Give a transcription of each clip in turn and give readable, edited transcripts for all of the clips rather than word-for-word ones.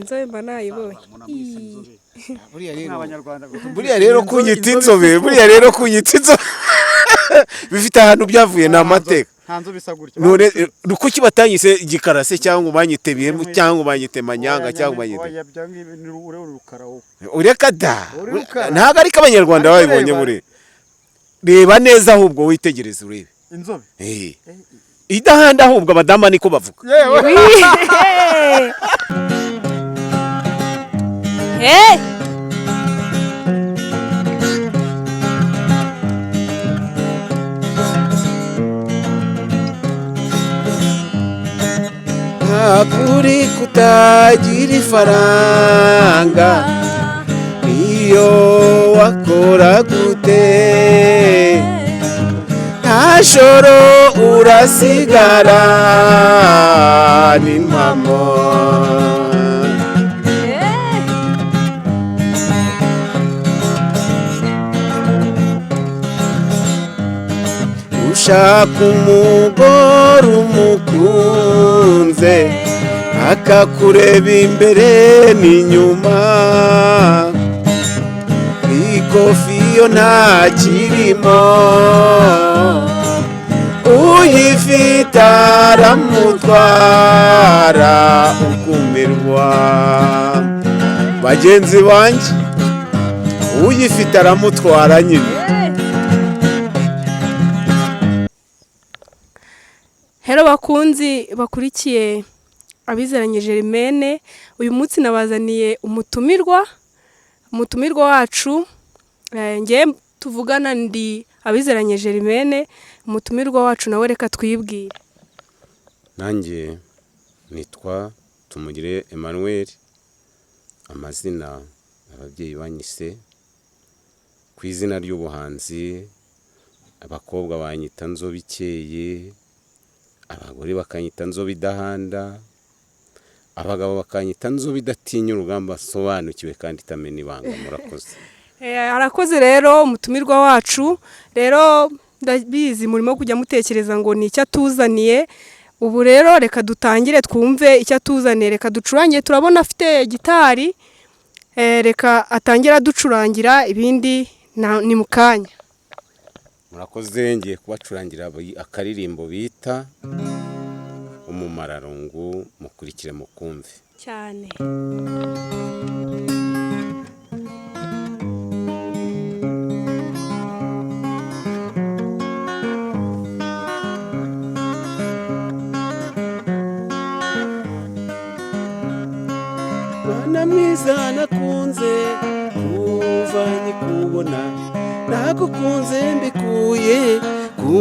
inzobe mba nayibonye buriya rero kunyita inzobe bifite ahantu byavuye ni amateka none kuki batanyise igikarase cyangwa banyite bihemu cyangwa banyite manyanga cyangwa banyite ureka da ntabwo ariko abanyarwanda babibonye bure reba neza ahubwo witegereze urebe inzobe idahanda ahubwo abadama niko bavuga kuri kutagira ifaranga iyo wakora gute ntashoro urasigara n'impamo ushaka umugore umukunze akakureba imbere n'inyuma ikofi yo ntakirimo uyifite aramutwara ukumirwa bagenzi banjye uyifite aramutwara nyine Hero bakunzi bakurikiye Abizeranye Germaine uyu munsi nabazaniye umutumirwa wacu ngiye tuvugana ndi Abizeranye Germaine umutumirwa wacu nawe reka twibwire nanjye nitwa Tumugire Emmanuel amazina ababyeyi banyise ku izina ry'ubuhanzi abakobwa banyita Nzobe ikeye abagore bakanyita Nzobe idahanda abagabo bakanyita Nzobe idatinya urugamba sobanukiwe kandi itamena ibanga murakoze arakoze rero umutumirwa wacu rero ndabizi murimo kujya mutekereza ngo ni icyo atuzaniye ubu rero reka dutangire twumve icyo atuzaniye reka ducurange turabona afite gitari reka atangira ducurangira ibindi ni mu kanya murakoze ngiye kubacurangira akaririmbo bita Umumararungu mukurikire mukumve cyane Mwana mwiza nakunze kuva nyikubona nagukunze mbikuye ku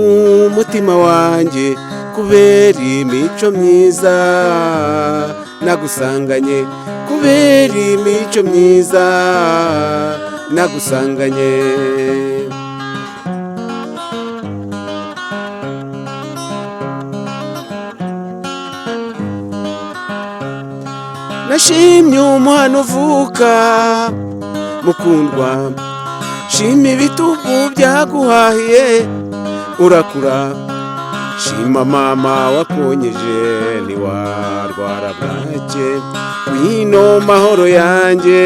mutima wanjye kubera imico myiza nagusanganye kubera imico myiza nagusanganye nashimye umuhano uvuka mukundwa shima ibitugu byaguhahiye urakura shima mama wakonyeje ntiwarwara bwake wino mahoro yanjye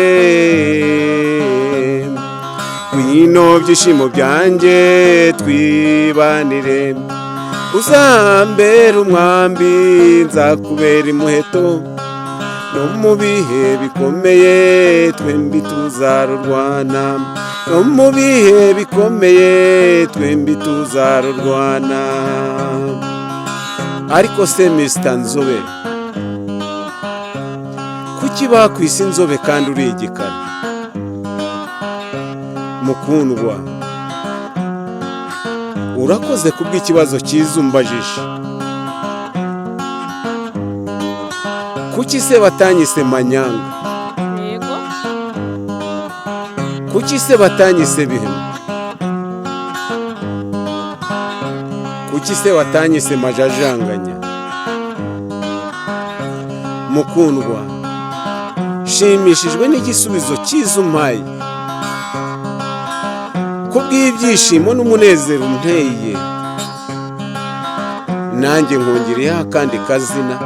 wino byishimo byanjye twibanire uzambera umwambi nzakubera imuheto no mu bihe bikomeye twembi tuzarurwana no mu bihe bikomeye twembi tuzarurwana ariko se Mr. Nzobe kuki bakwise inzobe kandi uri igikara mukundwa urakoze kubw'ikibazo cyiza umbajije kuki se batanyise manyanga yego kuki se batanyise bihemu kuki se batanyise majajanganya mukundwa shimishijwe n'igisubizo cyiza umpaye kubw'ibyishimo n'umunezero unteye nanjye nkongereho akandi kazina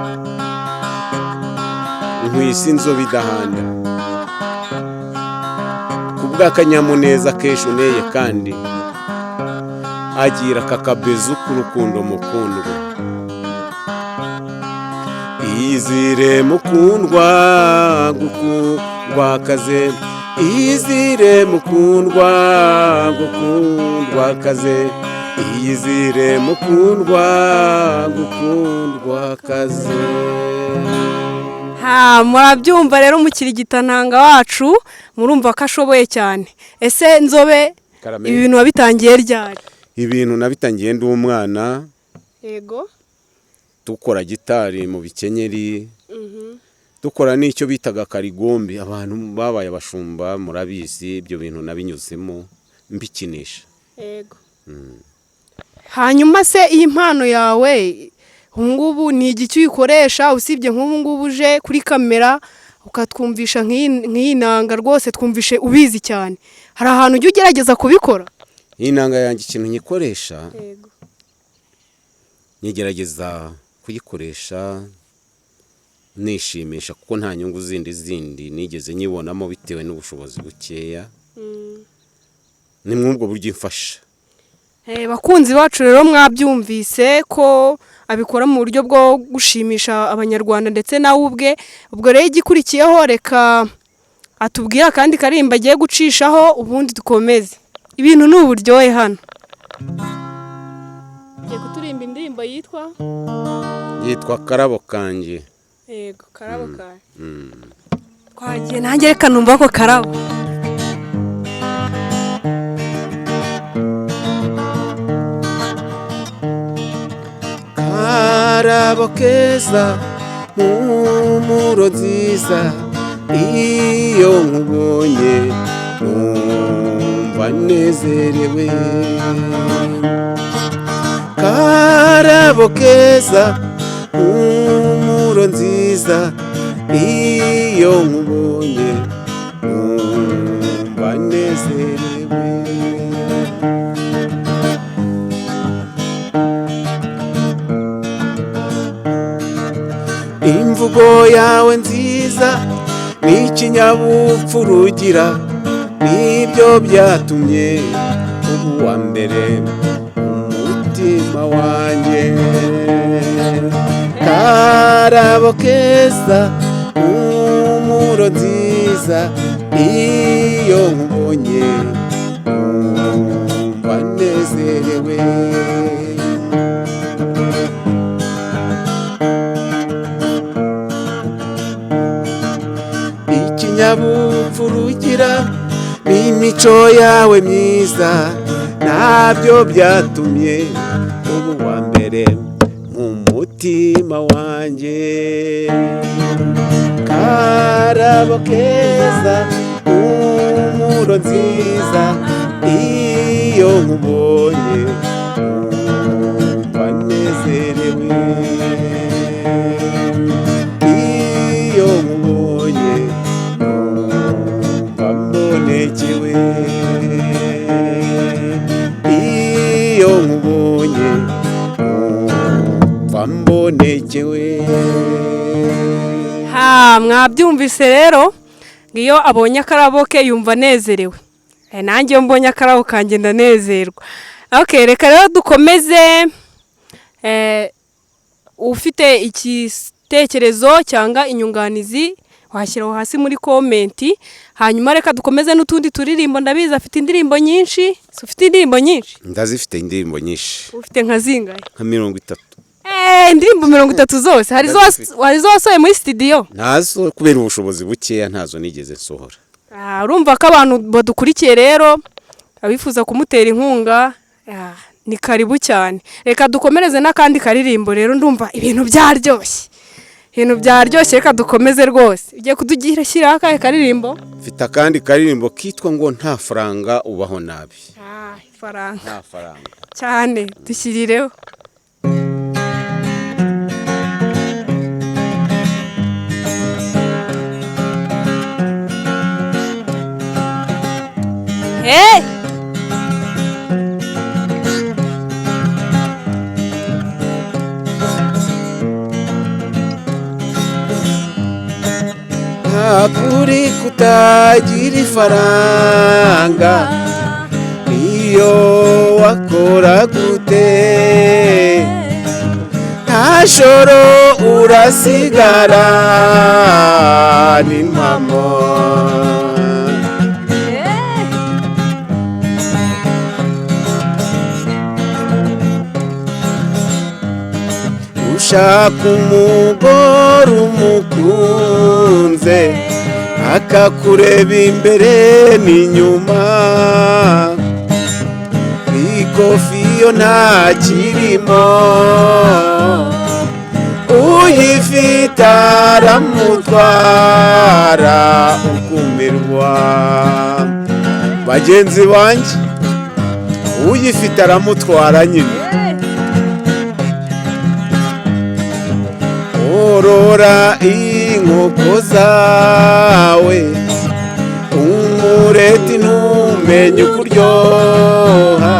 nkwisi inzobe idahanda ku bw'akanyamuneza kenshi uneye kandi agira kakabezu k'urukundo mukundwa iyizire mukundwa gukundwa kaze iyizire mukundwa gukundwa kaze iyizire mukundwa gukundwa kaze. Murabyumva rero umukirigitananga wacu murumva ko ashoboye cyane. Ese Nzobe ibi bintu wabitangiye ryari? Ibintu nabitangiye ndi umwana. Yego. Dukora gitari mu bikenyeri. Dukora n'icyo bitaga karigombi, abantu babaye abashumba murabizi ibyo bintu nabinyuzemo mbikinisha. Yego. Hanyuma se iyi mpano yawe ngubu ni igiki uyikoresha usibye nk'ubu ngubu uje kuri kamera ukatwumvisha nk'iyi nanga rwose twumvishe ubizi cyane, hari ahantu ujya ugerageza kubikora? Iyi nanga yanjye ikintu nyikoresha, Yego. Nyigerageza kuyikoresha nishimisha kuko nta nyungu zindi nigeze nyibonamo bitewe n'ubushobozi bukeya. Ni mwubwo buryo imfasha. Bakunzi bacu rero mwabyumvise ko abikora mu buryo bwo gushimisha abanyarwanda ndetse nawe ubwe. Ubwo rero igikurikiyeho reka atubwira kandi karimba agiye gucishaho ubundi dukomeze. Ibintu ni uburyohe hano. Ngiye kuturimba indirimbo yitwa Karabo Kanjye. Yego, Karabo Kanjye. Twagiye nanjye reka numva ko karabo. Karabo keza mpumuro nziza iyo nkubonye numva nezerewe. Karabo keza mpumuro nziza iyo nkubonye numva nezerewe. Imvugo yawe nziza n'ikinyabupfura ugira nibyo byatumye ubu wa mbere umutima wanjye. Karabo keza mpumuro nziza iyo nkubonye numva nezerewe. Ikinyabupfura ugira n'imico yawe myiza nabyo byatumye ubu wa mbere mu mutima wanjye. Karabo keza mpumuro nziza iyo nkubonye numva nezerewe. Iyo nkubonye numva mbonekewe. Iyo nkubonye numva mbonekewe. Mwabyumvise rero ngiyo abonye akarabo ke yumva nezerewe. Nanjye mbonye akarabo kanjye ndanezerwa. Okay, reka rero dukomeze. Ufite igitekerezo cyangwa inyunganizi washyiraho hasi muri komenti. Hanyuma reka dukomeze n'utundi turirimbo. Ndabizi afite indirimbo nyinshi. Ufite indirimbo nyinshi? Ndazifite indirimbo nyinshi. Ufite nka zingahe? Nka 30. Indirimbo 30 zose hari zo wasohoye muri studio? Nazo kubera ubushobozi bukeya ntazo nigeze nsohora. Urumva ko abantu badukurikiye rero abifuza kumutera inkunga ni karibu cyane. Reka dukomereze n'akandi karirimbo rero, ndumva ibintu byaryoshye. Reka dukomeze rwose. Ugiye kutugira shyira akahe karirimbo? Mfite akandi karirimbo kitwa ngo nta faranga ubaho nabi. Faranga. Nta faranga. Cyane dushyirireho. Hey! kuri kutagira ifaranga iyo wakora gute nta joro urasigara n'impamo ushaka umugore umukunze akakureba imbere n'inyuma ikofi yo ntakirimo uyifite aramutwara ukumirwa bagenzi banjye uyifite aramutwara nyine orora inkoko zawe umureti ntumenye uko uryoha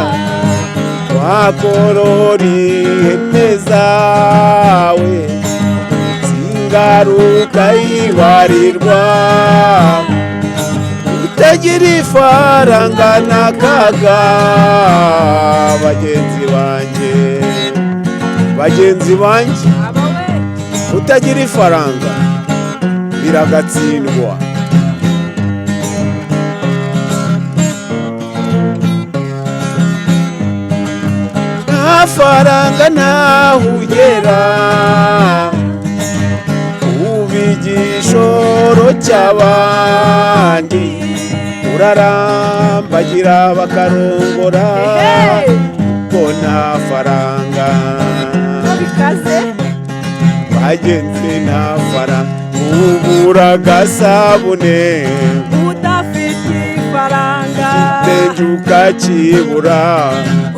wakorora ihene zawe singaruka yibarirwa utagira ifaranga n'akaga bagenzi banjye utagira ifaranga biragatsindwa nta faranga ntaho ugera uba igishoro cy'abandi urarambagira bakarongora kuko nta faranga bagenzi nta faranga ubura agasabune udafite ifaranga igitenge ukakibura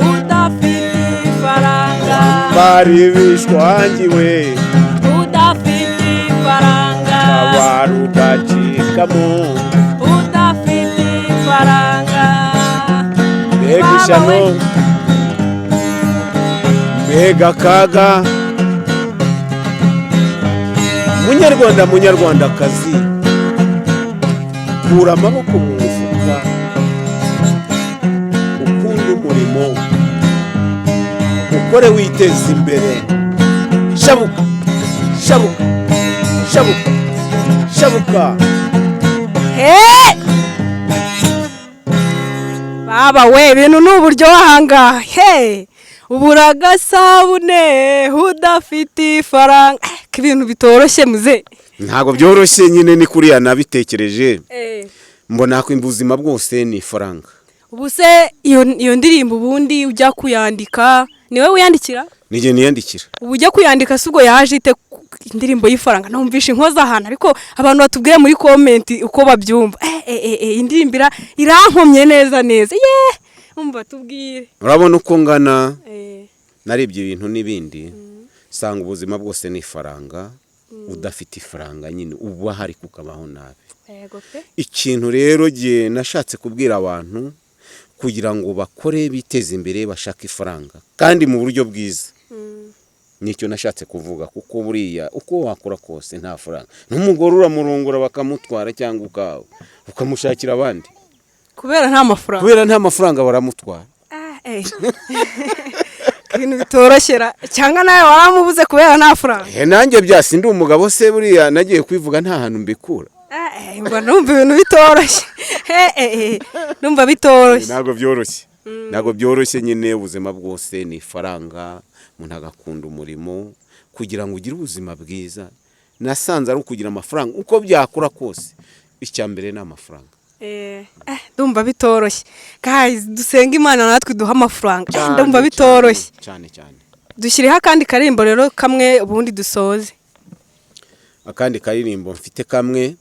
udafite ifaranga bari bishwangiwe udafite ifaranga abari ugacikamo udafite ifaranga mbega ishyano mbega akaga munyarwandakazi kura amaboko mu mufuka ukunde umurimo ukore witeza imbere shabuka shabuka shabuka shabuka baba we ibintu ni uburyo wahangaha ubura agasabune udafite ifaranga ibintu bitoroshye muze ntabwo byoroshye nyine ni kuriya nabitekereje mbona ko ubuzima bwose ni ifaranga ubu se iyo ndirimbo ubundi ujya kuyandika niwe wiyandikira nijye niyandikira ubu ujya kuyandika si ubwo yaje ite indirimbo y'ifaranga numvishe inkoza ahantu ariko abantu batubwiye muri komenti uko babyumva indirimbo irankomye neza umva tubwire urabona uko ngana narebye ibintu n'ibindi sanga ubuzima bwose ni ifaranga udafite ifaranga nyine uba hari kukabaho nabi ikintu rero gihe nashatse kubwira abantu kugira ngo bakore biteze imbere bashaka ifaranga kandi mu buryo bwiza nicyo nashatse kuvuga kuko buriya uko wakora kose nta faranga n'umugore uramurongora bakamutwara cyangwa ukamushakira abandi kubera nta mafaranga baramutwara ibintu bitoroshera cyangwa nawe waramubuze kubera nta faranga nanjye byasindi umugabo se buriya nagiye kwivuga nta hantu mbikura numva ibintu bitoroshye numva bitoroshye ntabwo byoroshye nyine ubuzima bwose ni ifaranga umuntu agakunda umurimo kugira ngo ugire ubuzima bwiza nasanze ari ukugira amafaranga uko byakora kose icya mbere ni amafaranga ndumva bitoroshye guys dusenga imana natwe duha amafaranga ndumva bitoroshye cyane dushyireho akandi karirimbo rero kamwe ubundi dusoze akandi karirimbo mfite kamwe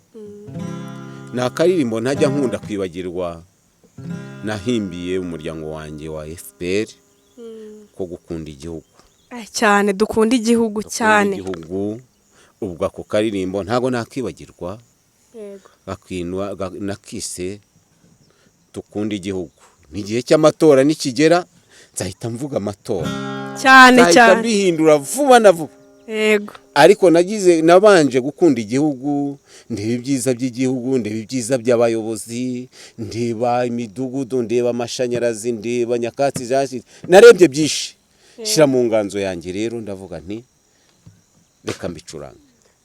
ni akaririmbo ntajya nkunda kwibagirwa nahimbiye umuryango wanjye wa FPR ko gukunda igihugu cyane dukunda igihugu cyane ubwo ako karirimbo ntago nakibagirwa nakise dukunda igihugu n'igihe cy'amatora nikigera nzahita mvuga amatora cyane nzahita mbihindura vuba na vuba yego ariko nabanje gukunda igihugu, ndeba ibyiza by'igihugu, ndeba ibyiza by'abayobozi, ndeba imidugudu, ndeba amashanyarazi, ndeba nyakatsi zashize, narebye byinshi shira mu nganzo yanjye. Rero ndavuga nti reka mbicuranga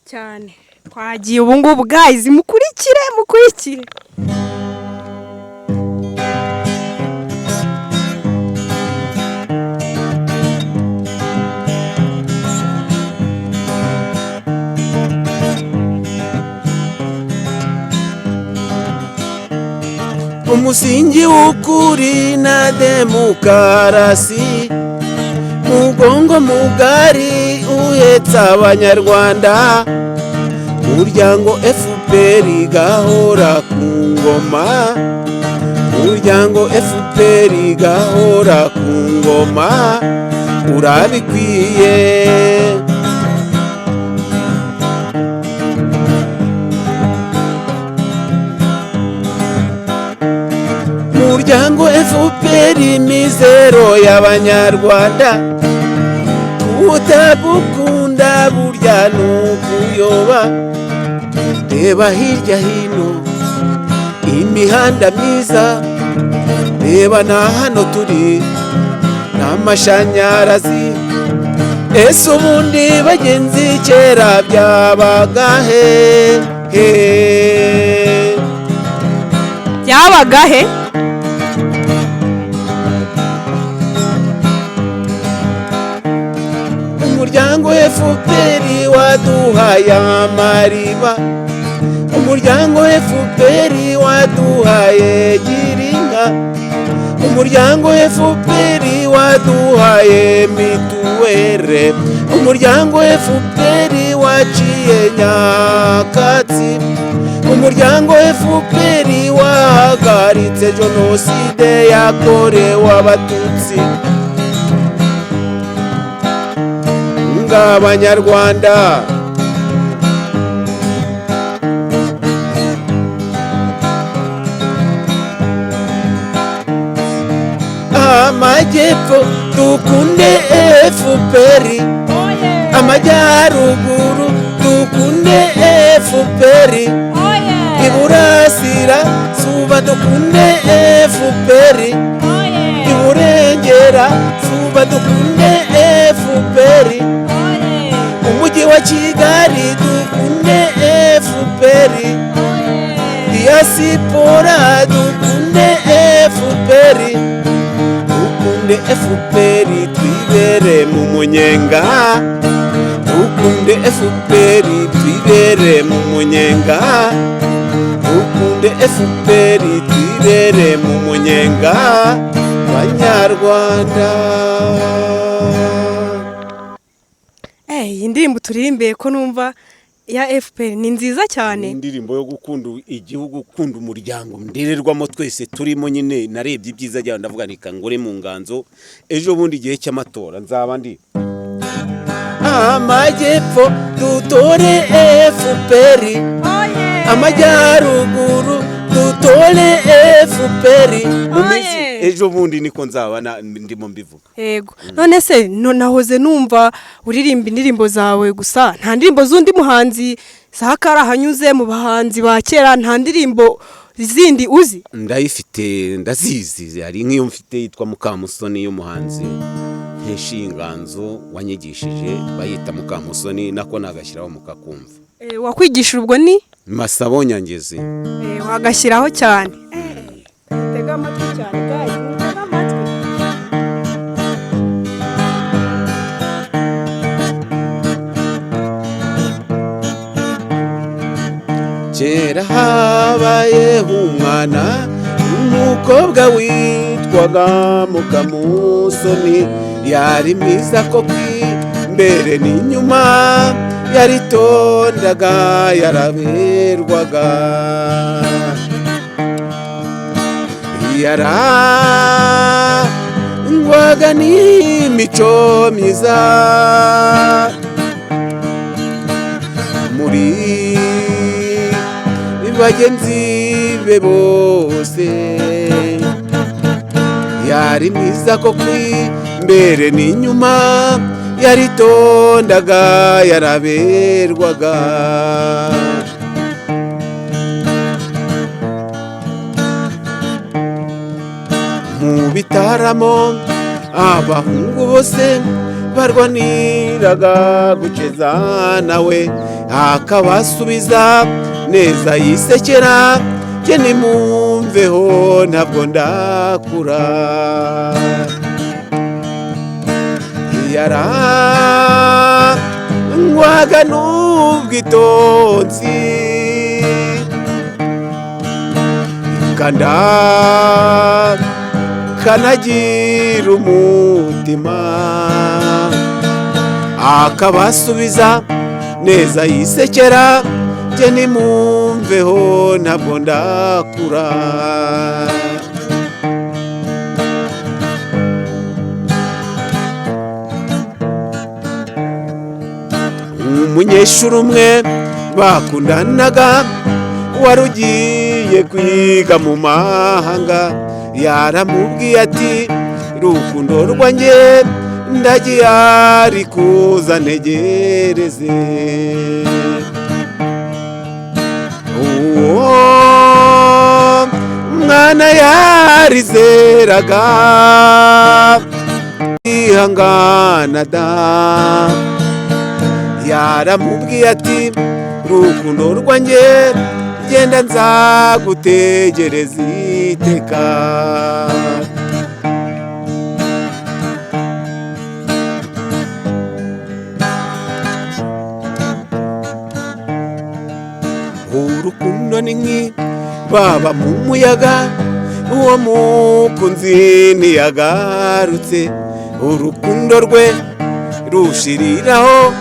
cyane. Twagiye ubu ngubu guys, mukurikire. umusingi w'ukuri na demokarasi, mugongo mugari uhetse abanyarwanda, umuryango FPR gahora ku ngoma, umuryango FPR gahora ku ngoma, urabikwiye. umuryango FPR mizero y'abanyarwanda, utagukunda burya nukuyoba. Reba hirya hino imihanda myiza, reba na hano turi n'amashanyarazi. Ese ubundi bagenzi kera byabaga he? umuryango FPR waduhaye amariba, umuryango FPR waduhaye girinka, umuryango FPR waduhaye mituwere, umuryango FPR waciye nyakatsi, umuryango FPR wahagaritse jenoside yakorewe abatutsi. Abanyarwanda amajyepfo dukunde FPR, amajyaruguru dukunde FPR, iburasirazuba dukunde FPR, iburengerazuba dukunde FPR, umujyi wa Kigali dukunde FPR, diaspora dukunde FPR, dukunde FPR twibere mu munyenga, dukunde FPR twibere mu munyenga, dukunde FPR twibere mu munyenga, Banyarwanda. Iyi ndirimbo turirimbiye ko numva ya FPR ni nziza cyane. Indirimbo yo gukunda igihugu, gukunda umuryango ndererwamo twese turimo. Nyine narebye ibyiza cyane ndavuga nika ngore mu nganzo, ejo bundi igihe cy'amatora nzaba ndi amajyepfo dutore FPR, amajyaruguru dutore FPR mu minsi ejo bundi niko nzaba ndimo mbivuga. Yego, none se nahoze numva uririmba indirimbo zawe gusa, nta ndirimbo z'undi muhanzi Sakara hanyuze mu bahanzi ba kera, nta ndirimbo zindi uzi? Ndayifite, ndazizi. Hari nk'iyo mfite yitwa Mukamusoni y'umuhanzi Nkeshinganzo wanyigishije, bayita Mukamusoni, nako nagashyiraho mukakumva. Wakwigisha ubwo ni Masabo Nyangezi. Wagashyiraho cyane. Tega amatwi cyane guys, tega amatwi. Kera habayeho umwana umukobwa witwaga Mukamusoni, yari mwiza koko imbere n'inyuma, yaritondaga yaraberwaga, yarangwaga n'imico myiza. Muri bagenzi be bose yari mwiza koko imbere n'inyuma, yaritondaga yaraberwaga. Mu bitaramo abahungu bose barwaniraga guceza nawe akabasubiza neza yisekera, jye nimumveho ntabwo ndakura. Yarangwaga n'ubwitonzi kanagira umutima, akabasubiza neza yisekera, jye nimumveho ntabwo ndakura. Umunyeshuri umwe bakundanaga wari ugiye kwiga mu mahanga, yaramubwiye ati rukundo rwanjye ndagiye ari kuza ntegereze. Uwo mwana yarizeraga ihangana da, yaramubwiye ati rukundo rwanjye genda nzagutegereza iteka. Urukundo ni nk'ibaba mu muyaga, uwo mukunzi ntiyagarutse, urukundo rwe rushiriraho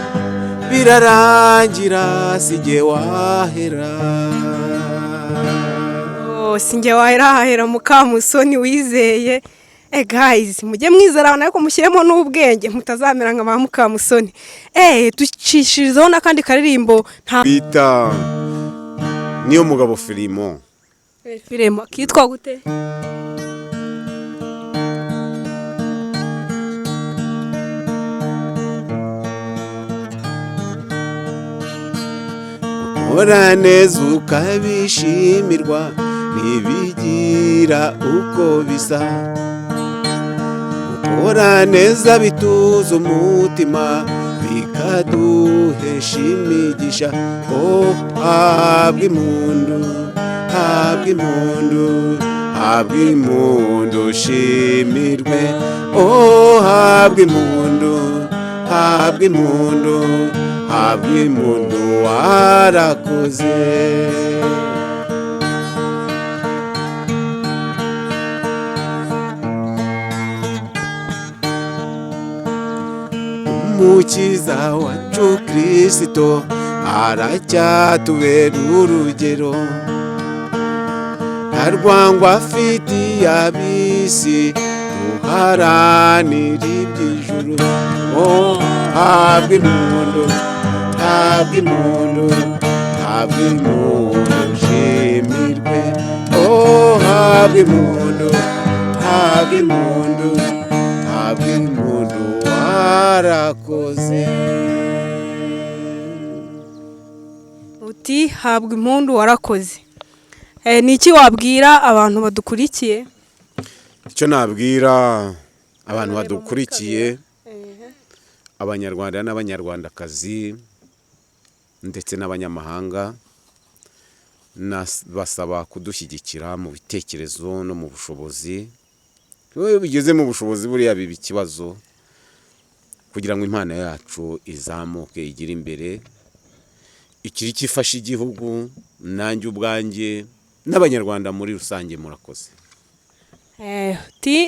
birarangira, sijye wahera. Sinjye wahera hahera Mukamusoni wizeye. Guys, mujye mwizera ariko mushyiremo n'ubwenge mutazamera nka ba Mukamusoni. Ducishirizeho n'akandi karirimbo nta bita niyo mugabo Filimo. Filimo kitwa gute? Ora neza ukabishimirwa ntibigira uko bisa, gukora neza bituza umutima bikaduhesha imigisha. Habwa impundu, habwa impundu, habwa impundu shimirwe. Habwa impundu, habwa impundu, habwa impundu warakoze. Umukiza wacu Kristo aracyatubera urugero, nta rwango afitiye ab'isi, duharanira iby'ijuru. Habwa impundu, habwa impundu, habwa impundu shimirwe. Habwa impundu, habwa impundu, habwa impundu warakoze. Uti habwa impundu warakoze. Ni iki wabwira abantu badukurikiye? Icyo nabwira abantu badukurikiye, abanyarwanda n'abanyarwandakazi ndetse n'abanyamahanga, basaba kudushyigikira mu bitekerezo no mu bushobozi. Iyo bigeze mu bushobozi buriya biba ikibazo, kugira ngo impano yacu izamuke igire imbere, ikiri kifasha igihugu, nanjye ubwanjye n'abanyarwanda muri rusange. Murakoze.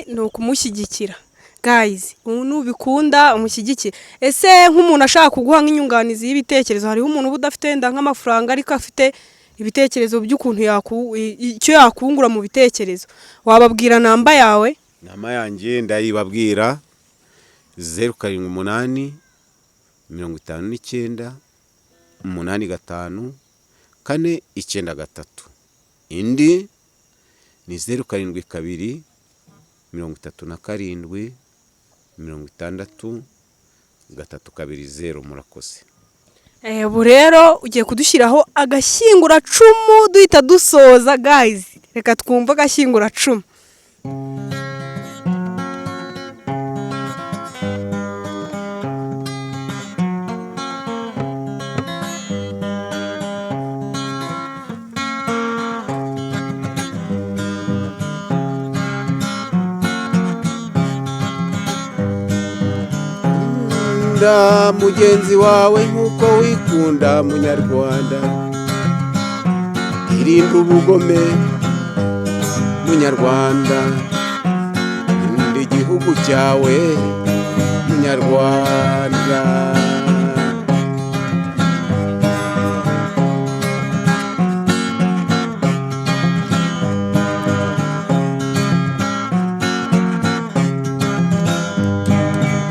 Ni ukumushyigikira. Guys, nubikunda umushyigikire. Ese nk'umuntu ashaka kuguha nk'inyunganizi y'ibitekerezo, hariho umuntu uba udafite wenda nk'amafaranga ariko afite ibitekerezo by'ukuntu icyo yakungura mu bitekerezo, wababwira namba yawe? Nama yanjye ndayibabwira: 078 59 85 493. Indi ni 072 37 60 320 murakoze. Ubu rero ugiye kudushyiraho agashyinguracumu duhita dusoza guys, reka twumve agashyinguracumu. Kunda mugenzi wawe nkuko wikunda munyarwanda, irinda ubugome munyarwanda, irinda igihugu cyawe munyarwanda.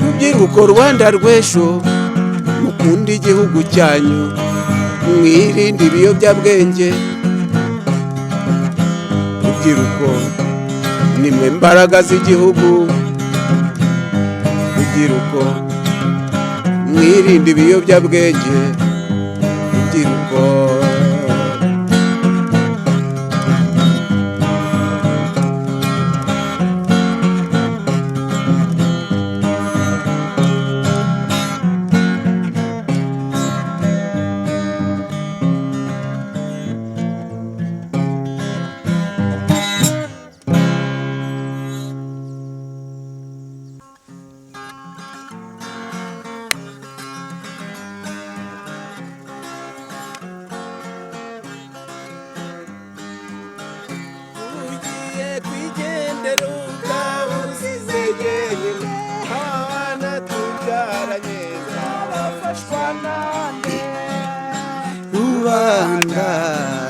Rubyiruko Rwanda rw'ejo, mukunda igihugu cyanyu, mwirinde ibiyobyabwenge. Rubyiruko nimwe mbaraga z'igihugu, rubyiruko mwirinde ibiyobyabwenge. Rubyiruko rubanda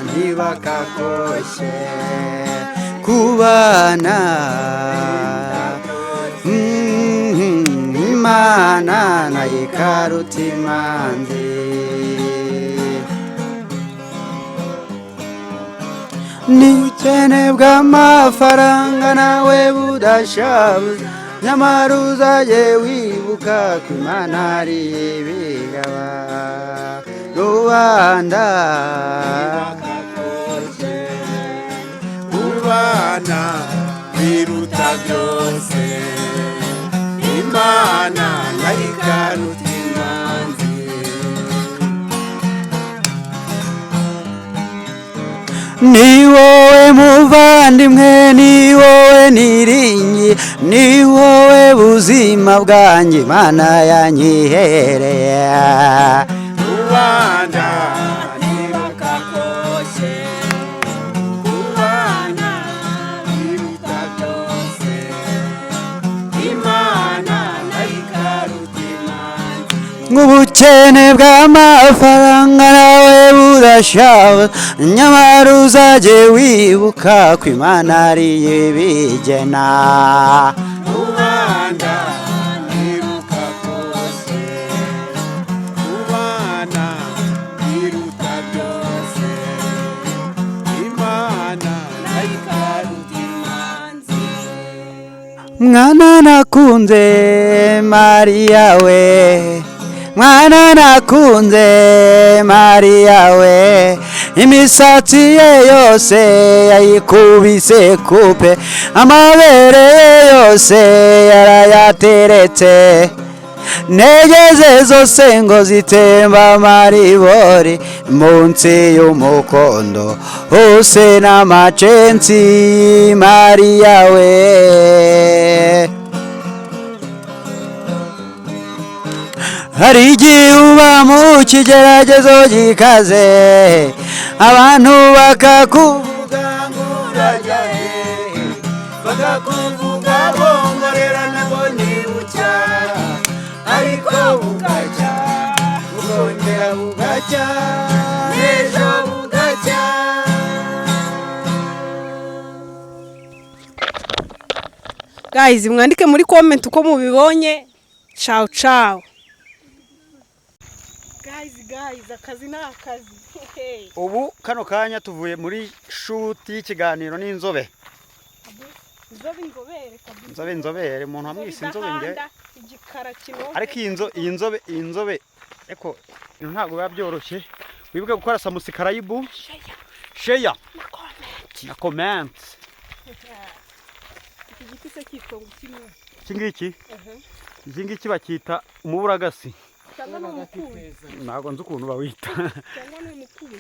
ntibakakoshe kubana, Imana nayo ikaruta imanzi. N'ubukene bw'amafaranga nawe budashabuza, nyamara uzajye wibuka ko Imana ari ibigaba. Rubanda kubana biruta byose, Imana nayo ikaruta imanzi. ni wowe muvandimwe, ni wowe niringi, ni wowe buzima bwanjye Imana yanyihereye. Rubanda ntibakakoshe, kubana biruta byose, Imana nayo ikaruta imanzi. Nk'ubukene bw'amafaranga nawe burashabuza, nyamara uzajye wibuka ko Imana ari ibigena. Rubanda ntibakakoshe, kubana biruta byose, Imana nayo ikaruta imanzi. Mwana nakunze Mariya we, mwana nakunze Mariya we, imisatsi ye yose yayikubise kupe, amabere ye yose yarayateretse, negeze zose ngo zitemba amaribori, munsi y'umukondo hose n'amacensi. Mariya we, hari igihe uba mu kigeragezo gikaze, abantu bakakuvuga ngo urajya he, bakakuvuga bongorerana ngo ni bucya, ariko bugacya bukongera bugacya n'ejo bugacya. Guys, mwandike muri comment uko mubibonye. Ciao ciao. Guys, akazi ni akazi. Ubu kano kanya tuvuye muri shoot y'ikiganiro n'inzobe. Inzobere kabisa. Inzobere umuntu amwise inzobe nge igikara kinoze. ariko iyi nzobe eko ntabwo biba byoroshye. Wibuke gukora samusikarayibu, sheya na komenti. Iki giti se cyitwa ngo kimwe. Iki ngiki bacyita umuburagasi. Cyangwa ni umukubi. Ntabwo nzi ukuntu bawita. Cyangwa ni umukubi.